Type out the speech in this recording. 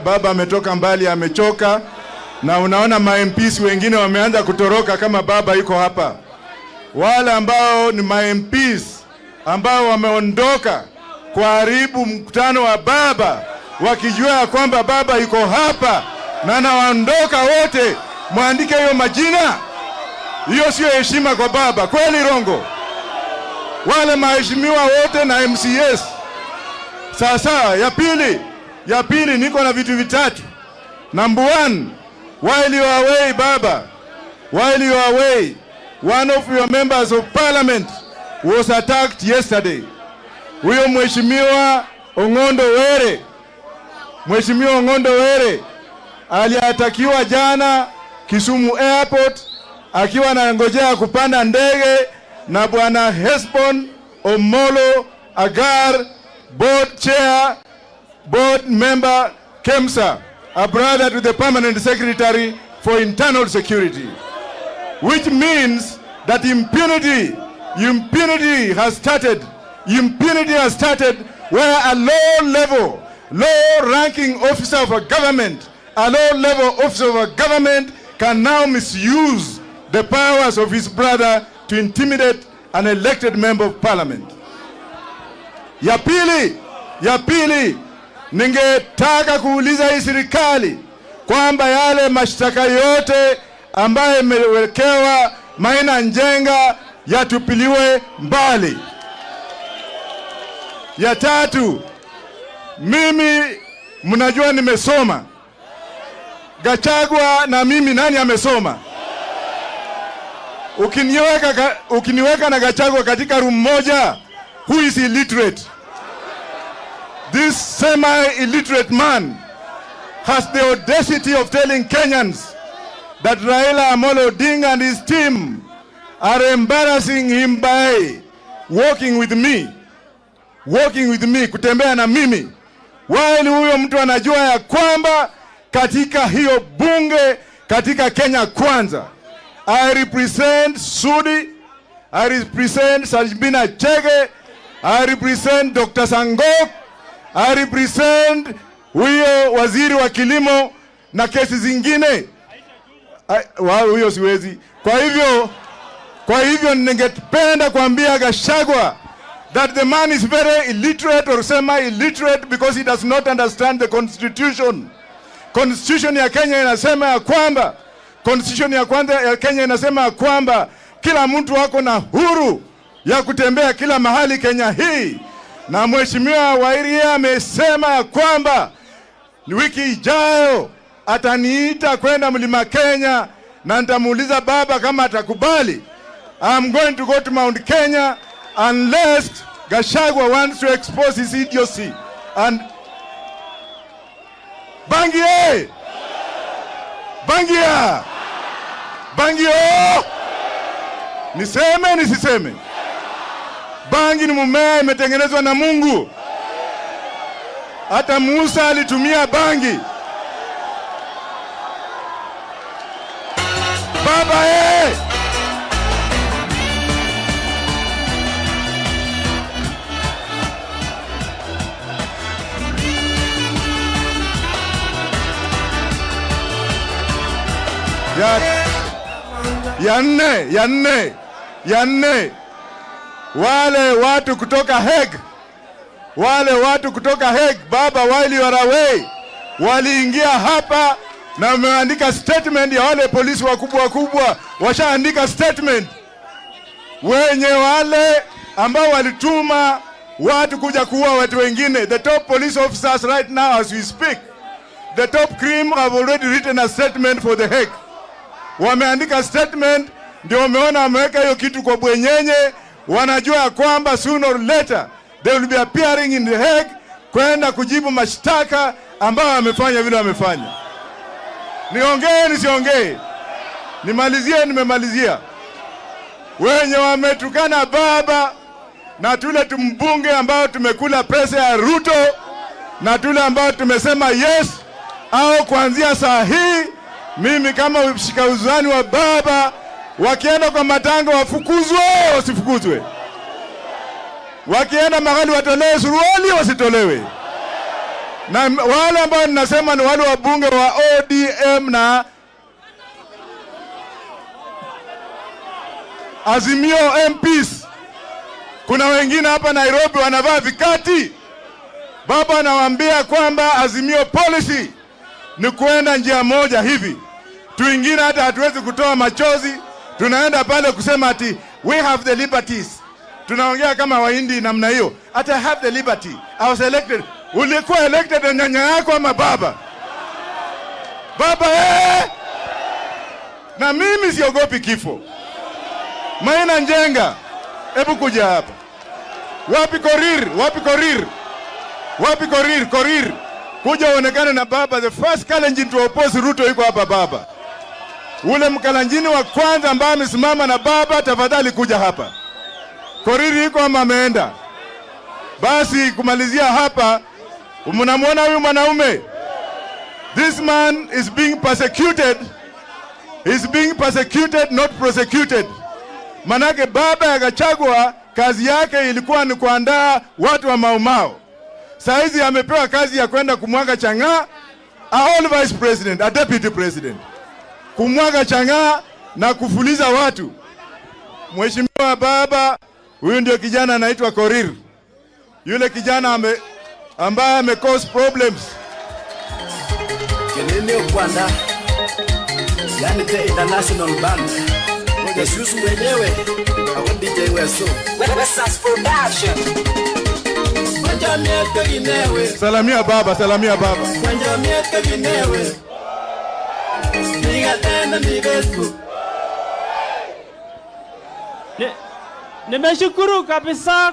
baba ametoka mbali, amechoka, na unaona MPs wengine wameanza kutoroka kama baba yuko hapa. Wale ambao ni MPs ambao wameondoka kuharibu mkutano wa baba, wakijua kwamba baba yuko hapa na anaondoka wote, muandike hiyo majina. Hiyo sio heshima kwa baba, kweli rongo? Wale maheshimiwa wote na MCS. Sasa ya pili niko na vitu vitatu. Number 1, while you are away baba, while you are away, one of your members of parliament was attacked yesterday. Huyo Mheshimiwa Ong'ondo Were, Mheshimiwa Ong'ondo Were aliatakiwa jana Kisumu Airport akiwa anangojea kupanda ndege na bwana Hesbon Omolo Agar, board member KEMSA, a brother to the permanent secretary for internal security, which means that impunity has started. Impunity has started where a low-ranking officer of a government, a low-level officer of a government can now misuse the powers of his brother to intimidate an elected member of parliament. Ya pili, ningetaka kuuliza hii serikali kwamba yale mashtaka yote ambaye imewekewa Maina Njenga yatupiliwe mbali. Ya tatu, mimi mnajua nimesoma. Gachagua na mimi nani amesoma? Ukiniweka na Gachagua katika room moja, who is illiterate? This semi-illiterate man has the audacity of telling Kenyans that Raila Amolo Odinga and his team are embarrassing him by walking with me, kutembea na mimi. While huyo mtu anajua ya kwamba katika hiyo bunge katika Kenya Kwanza, I represent Sudi, I represent Sajbina Chege, I represent Dr. Sangok, I represent huyo waziri wa kilimo na kesi zingine. Huyo siwezi. Kwa hivyo ningependa kuambia Gachagua that the man is very illiterate or semi-illiterate because he does not understand the constitution. Constitution ya Kenya inasema ya kwamba kila mtu wako na huru ya kutembea kila mahali Kenya hii. Na Mheshimiwa Wairia amesema ya kwamba wiki ijayo ataniita kwenda Mlima Kenya na nitamuuliza baba kama atakubali. I'm going to go to Mount Kenya unless Gachagua wants to expose his idiocy. And Bangie! Niseme nisiseme? Bangi ni mmea imetengenezwa na Mungu. Hata Musa alitumia bangi. Baba ya nne, wale watu kutoka Hague, baba, while you are away, waliingia hapa na wameandika statement ya wale polisi wakubwa, washaandika statement. Wenye wale ambao walituma watu kuja kuua watu wengine, the top police officers right now as we speak, the top cream have already written a statement for the Hague. Wameandika statement, ndio wameona wameweka hiyo kitu kwa bwenyenye. Wanajua kwamba sooner or later they will be appearing in the Hague kwenda kujibu mashtaka ambao wamefanya vile wamefanya. Niongee nisiongee? Nimemalizia. Wenye wametukana baba na tule tumbunge ambao tumekula pesa ya Ruto na tule ambao tumesema yes au kuanzia saa hii, mimi kama mshika uzani wa baba, wakienda kwa matanga wafukuzwe wasifukuzwe, wakienda mahali watolewe suruali wasitolewe, Na wale ambao ninasema ni wale wabunge wa ODM na Azimio MPs. Kuna wengine hapa Nairobi wanavaa vikati. Baba anawaambia kwamba Azimio policy ni kuenda njia moja hivi. Tuingine hata hatuwezi kutoa machozi. Tunaenda pale kusema ati we have the liberties. Tunaongea kama Wahindi namna hiyo. Ati I have the liberty. I was elected. Ulikuwa elected na nyanya yako ama baba? Baba Na mimi siogopi kifo. Maina Njenga, hebu kuja hapa. Wapi Korir? Wapi Korir? Wapi Korir? Korir. Kuja uonekane na baba. The first Kalenjin to oppose Ruto yuko hapa baba. Ule Mkalenjini wa kwanza ambaye amesimama na baba, tafadhali kuja hapa. Korir yuko ama ameenda? Basi kumalizia hapa, mnamwona huyu mwanaume? This man is being persecuted. He's being persecuted, not prosecuted. Manake baba akachagua, kazi yake ilikuwa ni kuandaa watu wa Maumau. Saizi amepewa kazi ya kwenda kumwaga chang'aa, a all vice president, a deputy president. Kumwaga chang'aa na kufuliza watu. Mheshimiwa baba, huyu ndio kijana anaitwa Korir. Yule kijana ambaye ame cause problems. Kenene Kwanda, yani the international band. Yesu mwenyewe, awon DJ Weso. WhattsApp production. Wajamiete ginewe. Salamia baba, salamia baba. Wajamiete ginewe. Niga tena ni Facebook. Nimeshukuru kabisa